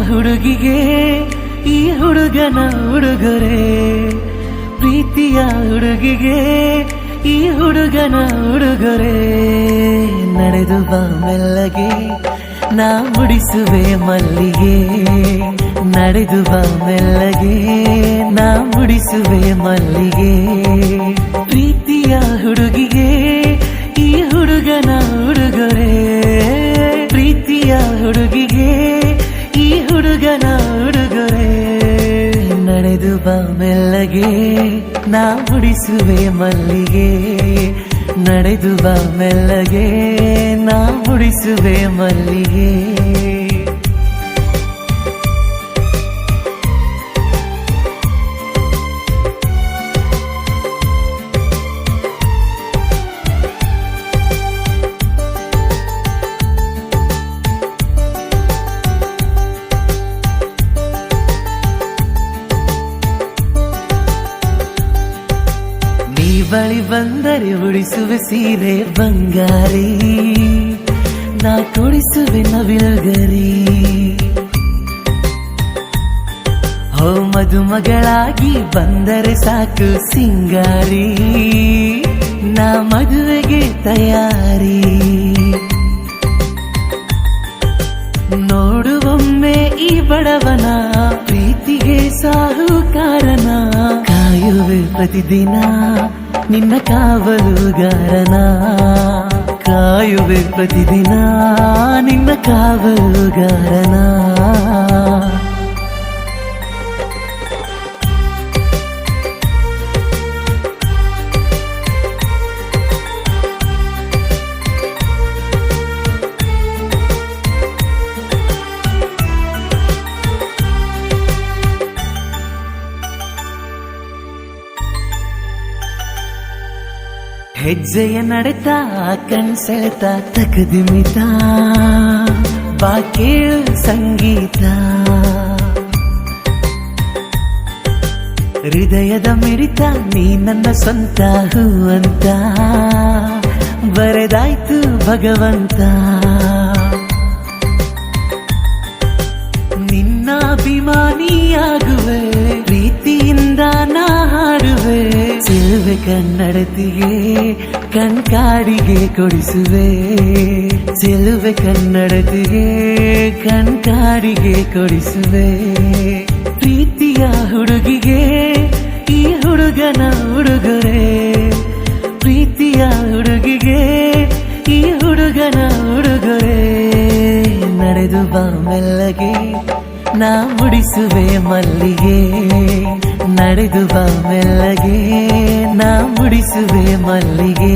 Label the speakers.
Speaker 1: ಹುಡುಗಿಗೆ ಈ ಹುಡುಗನ ಉಡುಗೊರೆ, ಪ್ರೀತಿಯ ಹುಡುಗಿಗೆ ಈ ಹುಡುಗನ ಉಡುಗೊರೆ. ನಡೆದು ಬಾ ಮೆಲ್ಲಗೆ ನಾ ಮುಡಿಸುವೆ ಮಲ್ಲಿಗೆ, ನಡೆದು ಬಾ ಮೆಲ್ಲಗೆ ನಾ ಮುಡಿಸುವೆ ಮಲ್ಲಿಗೆ. ಪ್ರೀತಿಯ ಹುಡುಗಿಗೆ ಈ ಹುಡುಗನ ಉಡುಗೊರೆ, ಪ್ರೀತಿಯ ಹುಡುಗಿಗೆ ಈ ಹುಡುಗನ ಉಡುಗೊರೆ. ನಡೆದು ಬಾ ಮೆಲ್ಲಗೆ ನಾ ಮುಡಿಸುವೆ ಮಲ್ಲಿಗೆ, ನಡೆದು ಬಾ ಮೆಲ್ಲಗೆ ನಾ ಮುಡಿಸುವೆ ಮಲ್ಲಿಗೆ. ಬಳಿ ಬಂದರೆ ಉಡಿಸುವೆ ಸೀರೆ ಬಂಗಾರಿ, ನಾ ಕೊಡಿಸುವೆ ನವಿಲುಗರಿ. ಹೋ ಮದುಮಗಳಾಗಿ ಬಂದರೆ ಸಾಕು ಸಿಂಗಾರಿ, ನಾ ಮದುವೆಗೆ ತಯಾರಿ. ನೋಡುವೊಮ್ಮೆ ಈ ಬಡವನ ಪ್ರೀತಿಗೆ ಸಾಹುಕಾರನ, ಕಾಯುವೆ ಪ್ರತಿದಿನ ನಿನ್ನ ಕಾವಲುಗಾರನ, ಕಾಯುವೆ ಪ್ರತಿದಿನ ನಿನ್ನ ಕಾವಲುಗಾರನ. ಹೆಜ್ಜೆಯ ನಡೆತ ಕಣ್ಸೆಳೆತ ತಕದಿಮಿತ, ಬಾ ಕೇಳು ಸಂಗೀತ. ಹೃದಯದ ಮಿಡಿತ ನೀ ನನ್ನ ಸ್ವಂತ ಹೂವಂತ, ಬರೆದಾಯ್ತು ಭಗವಂತ. ನಿನ್ನ ಅಭಿಮಾನಿಯಾಗುವೆ, ಪ್ರೀತಿಯಿಂದ ನಾ ಹಾಡುವೆ. ಚೆಲುವೆ ಕನ್ನಡತಿಗೆ ಕಣ್ಕಾಡಿಗೆ ಕೊಡಿಸುವೆ, ಚೆಲುವೆ ಕನ್ನಡತಿಗೆ ಕಣ್ಕಾಡಿಗೆ ಕೊಡಿಸುವೆ. ಪ್ರೀತಿಯ ಹುಡುಗಿಗೆ ಈ ಹುಡುಗನ ಉಡುಗೊರೆ, ಪ್ರೀತಿಯ ಹುಡುಗಿಗೆ ಈ ಹುಡುಗನ ಉಡುಗೊರೆ. ನಡೆದು ಬಾ ಮೆಲ್ಲಗೆ ನಾ ಮುಡಿಸುವೆ ಮಲ್ಲಿಗೆ, ನಡೆದು ಬಾ ಮೆಲ್ಲಗೆ ನಾ ಮುಡಿಸುವೆ ಮಲ್ಲಿಗೆ.